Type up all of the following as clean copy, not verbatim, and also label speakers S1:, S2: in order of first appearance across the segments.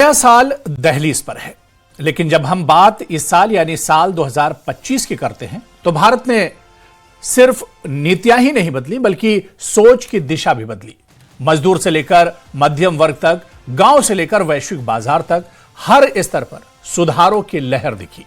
S1: नया साल दहलीज पर है, लेकिन जब हम बात इस साल यानी साल 2025 की करते हैं तो भारत ने सिर्फ नीतियां ही नहीं बदली बल्कि सोच की दिशा भी बदली। मजदूर से लेकर मध्यम वर्ग तक, गांव से लेकर वैश्विक बाजार तक हर स्तर पर सुधारों की लहर दिखी।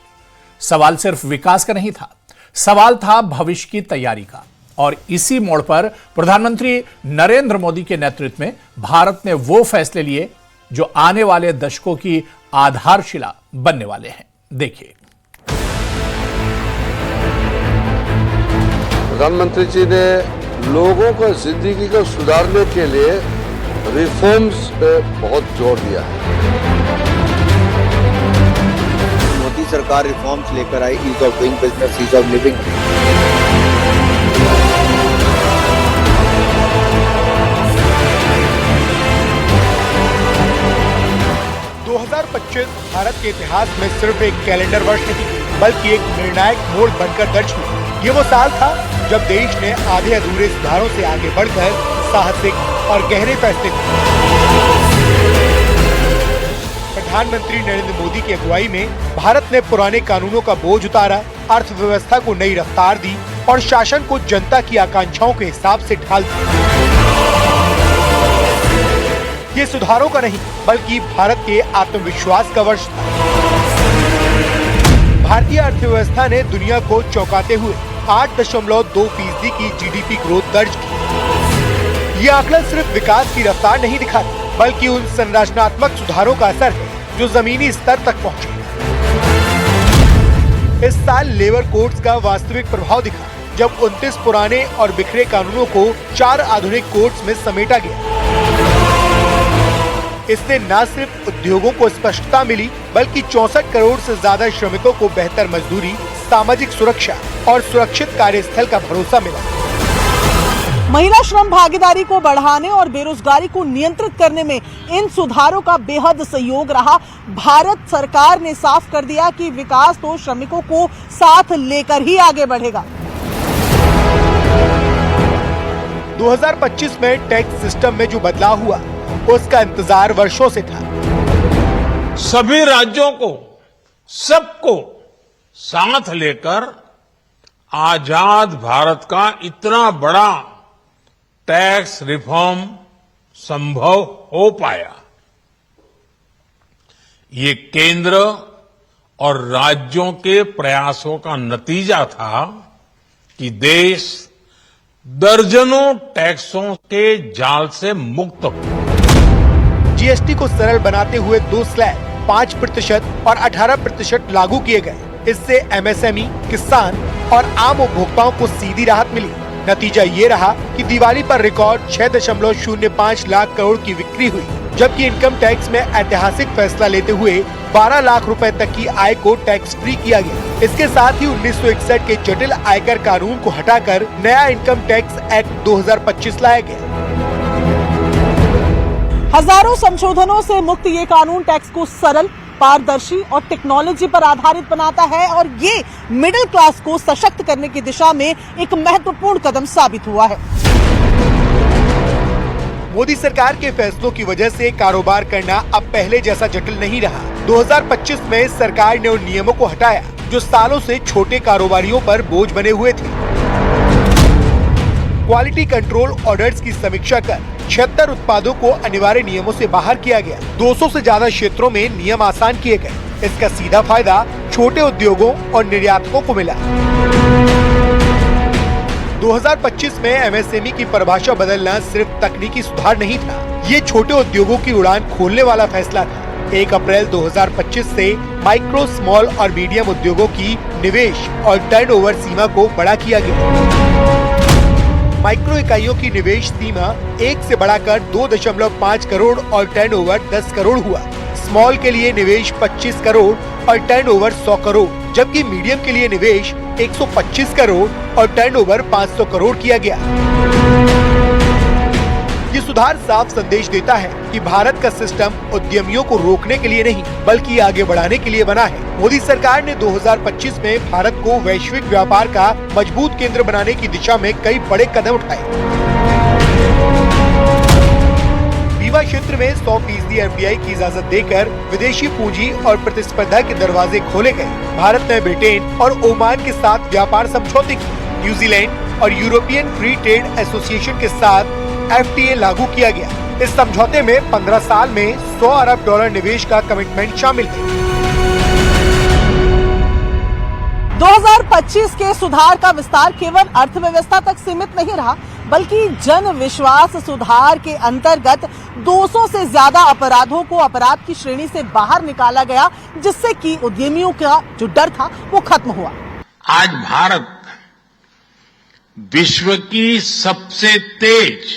S1: सवाल सिर्फ विकास का नहीं था, सवाल था भविष्य की तैयारी का। और इसी मोड़ पर प्रधानमंत्री नरेंद्र मोदी के नेतृत्व में भारत ने वो फैसले लिए जो आने वाले दशकों की आधारशिला बनने वाले हैं। देखिए,
S2: प्रधानमंत्री जी ने लोगों को जिंदगी को सुधारने के लिए रिफॉर्म्स पे बहुत जोर दिया है।
S3: मोदी सरकार रिफॉर्म्स लेकर आई, ease of doing business, ease of living.
S4: 2025 Bharat के इतिहास में सिर्फ एक कैलेंडर वर्ष नहीं बल्कि एक निर्णायक मोड़ बनकर दर्ज हुआ। ये वो साल था जब देश ने आधे अधूरे सुधारों से आगे बढ़कर साहसिक और गहरे फैसले किए। प्रधानमंत्री नरेंद्र मोदी की अगुवाई में भारत ने पुराने कानूनों का बोझ उतारा, अर्थव्यवस्था को नई रफ्तार दी और शासन को जनता की आकांक्षाओं के हिसाब से ढाल दिया। ये सुधारों का नहीं बल्कि भारत के आत्मविश्वास का वर्ष था। भारतीय अर्थव्यवस्था ने दुनिया को चौंकाते हुए 8.2% की जीडीपी ग्रोथ दर्ज की। ये आंकड़ा सिर्फ विकास की रफ्तार नहीं दिखाता बल्कि उन संरचनात्मक सुधारों का असर है जो जमीनी स्तर तक पहुंचे। इस साल लेबर कोड्स का वास्तविक प्रभाव दिखा जब 29 पुराने और बिखरे कानूनों को 4 आधुनिक कोड्स में समेटा गया। इससे न सिर्फ उद्योगों को स्पष्टता मिली बल्कि 64 करोड़ से ज्यादा श्रमिकों को बेहतर मजदूरी, सामाजिक सुरक्षा और सुरक्षित कार्यस्थल का भरोसा मिला।
S5: महिला श्रम भागीदारी को बढ़ाने और बेरोजगारी को नियंत्रित करने में इन सुधारों का बेहद सहयोग रहा। भारत सरकार ने साफ कर दिया कि विकास तो श्रमिकों को साथ लेकर ही आगे बढ़ेगा।
S4: 2025 में टैक्स सिस्टम में जो बदलाव हुआ उसका इंतजार वर्षों से था।
S6: सभी राज्यों को, सबको साथ लेकर आजाद भारत का इतना बड़ा टैक्स रिफॉर्म संभव हो पाया। ये केंद्र और राज्यों के प्रयासों का नतीजा था कि देश दर्जनों टैक्सों के जाल से मुक्त हो।
S4: जीएसटी को सरल बनाते हुए 2 स्लैब 5% और 18% लागू किए गए। इससे एमएसएमई, किसान और आम उपभोक्ताओं को सीधी राहत मिली। नतीजा ये रहा कि दिवाली पर रिकॉर्ड 6.05 लाख करोड़ की बिक्री हुई, जबकि इनकम टैक्स में ऐतिहासिक फैसला लेते हुए 12 लाख रुपए तक की आय को टैक्स फ्री किया गया। इसके साथ ही 1961 के जटिल आयकर कानून को हटाकर नया इनकम टैक्स एक्ट 2025 लाया गया।
S5: हजारों संशोधनों से मुक्त ये कानून टैक्स को सरल, पारदर्शी और टेक्नोलॉजी पर आधारित बनाता है और ये मिडिल क्लास को सशक्त करने की दिशा में एक महत्वपूर्ण कदम साबित हुआ है।
S4: मोदी सरकार के फैसलों की वजह से कारोबार करना अब पहले जैसा जटिल नहीं रहा। 2025 में सरकार ने उन नियमों को हटाया जो सालों से छोटे कारोबारियों पर बोझ बने हुए थे। क्वालिटी कंट्रोल ऑर्डर्स की समीक्षा कर 76 उत्पादों को अनिवार्य नियमों से बाहर किया गया। 200 से ज्यादा क्षेत्रों में नियम आसान किए गए। इसका सीधा फायदा छोटे उद्योगों और निर्यातकों को मिला। 2025 में एमएसएमई की परिभाषा बदलना सिर्फ तकनीकी सुधार नहीं था, ये छोटे उद्योगों की उड़ान खोलने वाला फैसला था। 1 अप्रैल 2025 से माइक्रो, स्मॉल और मीडियम उद्योगों की निवेश और टर्नओवर सीमा को बड़ा किया गया। माइक्रो इकाइयों की निवेश सीमा 1 से बढ़ाकर 2.5 करोड़ और टर्नओवर 10 करोड़ हुआ। स्मॉल के लिए निवेश 25 करोड़ और टर्नओवर 100 करोड़, जबकि मीडियम के लिए निवेश 125 करोड़ और टर्नओवर 500 करोड़ किया गया। ये सुधार साफ संदेश देता है कि भारत का सिस्टम उद्यमियों को रोकने के लिए नहीं बल्कि आगे बढ़ाने के लिए बना है। मोदी सरकार ने 2025 में भारत को वैश्विक व्यापार का मजबूत केंद्र बनाने की दिशा में कई बड़े कदम उठाए। बीमा क्षेत्र में 100% FDI की इजाजत देकर विदेशी पूंजी और प्रतिस्पर्धा के दरवाजे खोले गए। भारत ने ब्रिटेन और ओमान के साथ व्यापार समझौते किए। न्यूजीलैंड और यूरोपियन फ्री ट्रेड एसोसिएशन के साथ FTA लागू किया गया। इस समझौते में 15 साल में $100 अरब निवेश का कमिटमेंट शामिल है।
S5: 2025 के सुधार का विस्तार केवल अर्थव्यवस्था तक सीमित नहीं रहा, बल्कि जन विश्वास सुधार के अंतर्गत 200 से ज्यादा अपराधों को अपराध की श्रेणी से बाहर निकाला गया, जिससे कि उद्यमियों का जो डर था वो खत्म हुआ।
S6: आज भारत विश्व की सबसे तेज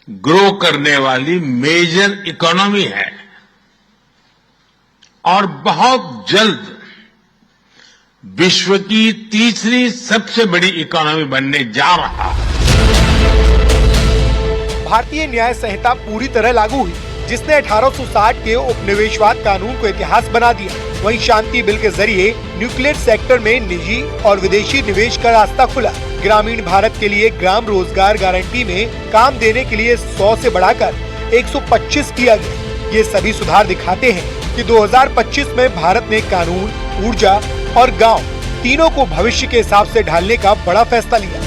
S6: ग्रो करने वाली मेजर इकोनॉमी है और बहुत जल्द विश्व की तीसरी सबसे बड़ी इकोनॉमी बनने जा रहा है।
S4: भारतीय न्याय संहिता पूरी तरह लागू हुई, जिसने 1860 के उपनिवेशवाद कानून को इतिहास बना दिया। वहीं शांति बिल के जरिए न्यूक्लियर सेक्टर में निजी और विदेशी निवेश का रास्ता खुला। ग्रामीण भारत के लिए ग्राम रोजगार गारंटी में काम देने के लिए 100 से बढ़ाकर 125 किया गया। ये सभी सुधार दिखाते हैं कि 2025 में भारत ने कानून, ऊर्जा और गांव तीनों को भविष्य के हिसाब से ढालने का बड़ा फैसला लिया।